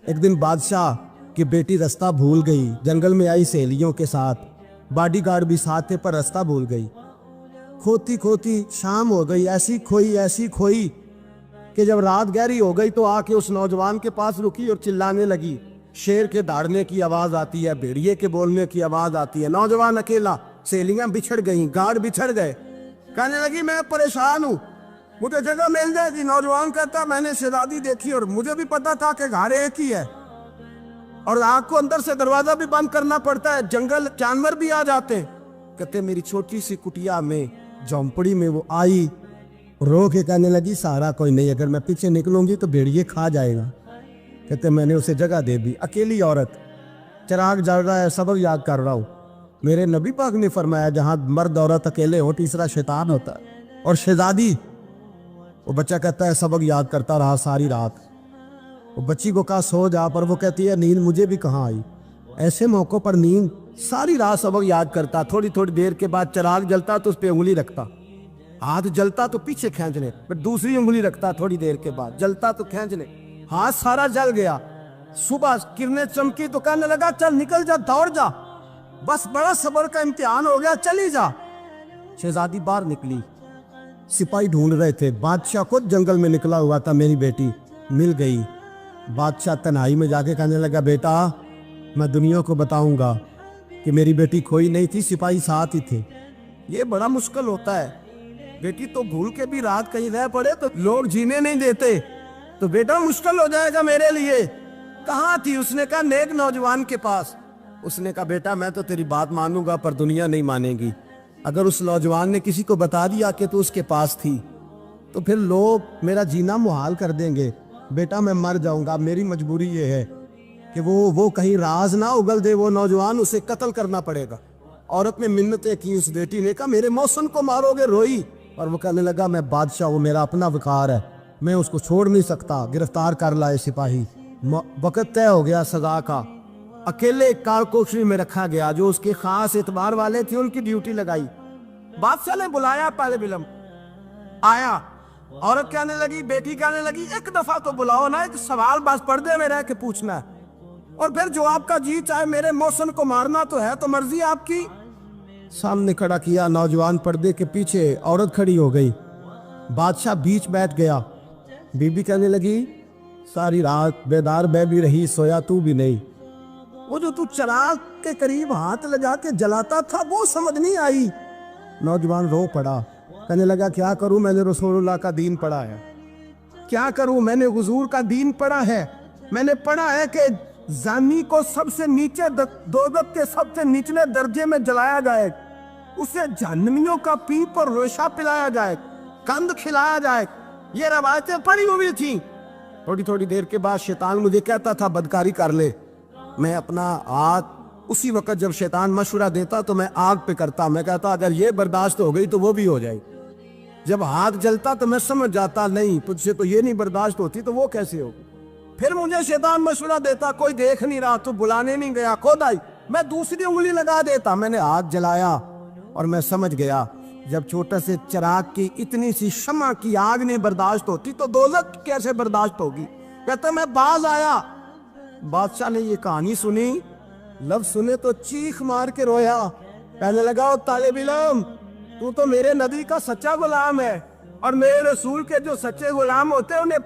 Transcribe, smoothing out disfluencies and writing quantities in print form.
एक दिन बादशाह की बेटी रास्ता भूल गई, जंगल में आई सहेलियों के साथ, बॉडीगार्ड भी साथ थे पर रास्ता भूल गई। खोती खोती शाम हो गई, ऐसी खोई कि जब रात गहरी हो गई तो आके उस नौजवान के पास रुकी और चिल्लाने लगी। शेर के दहाड़ने की आवाज आती है, भेड़िए के बोलने की आवाज आती है। नौजवान अकेला, सहेलियां बिछड़ गई, गार्ड बिछड़ गए। कहने लगी मैं परेशान हूँ, मुझे जगह मिल जाएगी। नौजवान कहता मैंने शहजादी देखी और मुझे भी पता था कि घर एक ही है और आग को अंदर से दरवाजा भी बंद करना पड़ता है, जंगल जानवर भी आ जाते हैं। कहते मेरी छोटी सी कुटिया में, झोंपड़ी में वो आई, रो के कहने लगी सहारा कोई नहीं, अगर मैं पीछे निकलूंगी तो भेड़िए खा जाएगा। कहते मैंने उसे जगह दे दी। अकेली औरत, चिराग जल रहा है, सबक याद कर रहा हूँ। मेरे नबी पाक ने फरमाया जहां मर्द औरत अकेले हो तीसरा शैतान होता है। और शहजादी, वो बच्चा कहता है सबक याद करता रहा सारी रात। वो बच्ची को कहा सो जा, पर वो कहती है नींद मुझे भी कहाँ आई। ऐसे मौक़ों पर नींद, सारी रात सबक याद करता। थोड़ी थोड़ी देर के बाद चिराग जलता तो उस पर उंगली रखता, हाथ जलता तो पीछे खींच ले, फिर दूसरी उंगली रखता। थोड़ी देर के बाद जलता तो खींच ले, हाथ सारा जल गया। सुबह किरणें चमकी तो कहने लगा चल निकल जा, दौड़ जा, बस बड़ा सब्र का इम्तिहान हो गया, चली जा। शहजादी बाहर निकली, सिपाही ढूंढ रहे थे। बादशाह खुद जंगल में निकला हुआ था, मेरी बेटी मिल गई। बादशाह तन्हाई में जाके कहने लगा बेटा मैं दुनिया को बताऊंगा कि मेरी बेटी खोई नहीं थी, सिपाही साथ ही थे। ये बड़ा मुश्किल होता है, बेटी तो भूल के भी रात कहीं रह पड़े तो लोग जीने नहीं देते, तो बेटा मुश्किल हो जाएगा मेरे लिए। कहाँ थी? उसने कहा नेक नौजवान के पास। उसने कहा बेटा मैं तो तेरी बात मानूंगा पर दुनिया नहीं मानेगी। अगर उस नौजवान ने किसी को बता दिया कि तू उसके पास थी तो फिर लोग मेरा जीना मुहाल कर देंगे। बेटा मैं मर जाऊंगा, मेरी मजबूरी ये है कि वो कहीं राज ना उगल दे वो नौजवान, उसे कत्ल करना पड़ेगा। औरत ने मिन्नतें की, उस बेटी ने कहा मेरे मौसम को मारोगे, रोई। और वो कहने लगा मैं बादशाह हूँ, मेरा अपना वकार है, मैं उसको छोड़ नहीं सकता। गिरफ्तार कर लाए सिपाही। वक़्त तय हो गया सजा का। अकेले कारकोशरी में रखा गया, जो उसके खास एतबार वाले थे उनकी ड्यूटी लगाई। बादशाह ने बुलाया, पहले बिलम आया। औरत कहने लगी, बेटी कहने लगी एक दफा तो बुलाओ ना, एक सवाल बस पर्दे में रह के पूछना है और फिर जो आपका जी चाहे, मेरे मौसम को मारना तो है, तो मर्जी आपकी। सामने खड़ा किया नौजवान, पर्दे के पीछे औरत खड़ी हो गई। बादशाह बीच बैठ गया। बीबी कहने लगी सारी रात बेदार मैं भी रही, सोया तू भी नहीं। वो जो तू चिराग के करीब हाथ लगा के जलाता था वो समझ नहीं आई। नौजवान रो पड़ा, कहने लगा क्या करूं, मैंने रसूलुल्लाह का दीन पढ़ा है, क्या करूं, मैंने हुजूर का दीन पढ़ा है। मैंने पढ़ा है कि जानी को सबसे नीचे दोज़ख के सबसे निचले दर्जे में जलाया जाए, उसे जहन्नमियों का पीप और रेशा पिलाया जाए, कंद खिलाया जाए। ये रवायतें पढ़ी हुई थी। थोड़ी थोड़ी देर के बाद शैतान मुझे कहता था बदकारी कर ले। मैं अपना हाथ उसी वक्त जब शैतान मशवरा देता तो मैं आग पे करता। मैं कहता अगर ये बर्दाश्त हो गई तो वो भी हो जाएगी। जब हाथ जलता तो मैं समझ जाता नहीं तुझसे तो ये नहीं बर्दाश्त होती तो वो कैसे होगी। फिर मुझे शैतान मशवरा देता कोई देख नहीं रहा तो बुलाने नहीं गया, खुद आई, मैं दूसरी उंगली लगा देता। मैंने हाथ जलाया और मैं समझ गया जब छोटे से चिराग की इतनी सी शमा की आग नहीं बर्दाश्त होती तो दोज़ख कैसे बर्दाश्त होगी। कहते मैं बाज आया। बादशाह ने ये कहानी सुनी, लफ्ज सुने तो चीख मार के रोया। कहने लगा तालिब इल्म तू तो मेरे नबी का सच्चा गुलाम है और मेरे रसूल के जो सच्चे गुलाम होते हैं उन्हें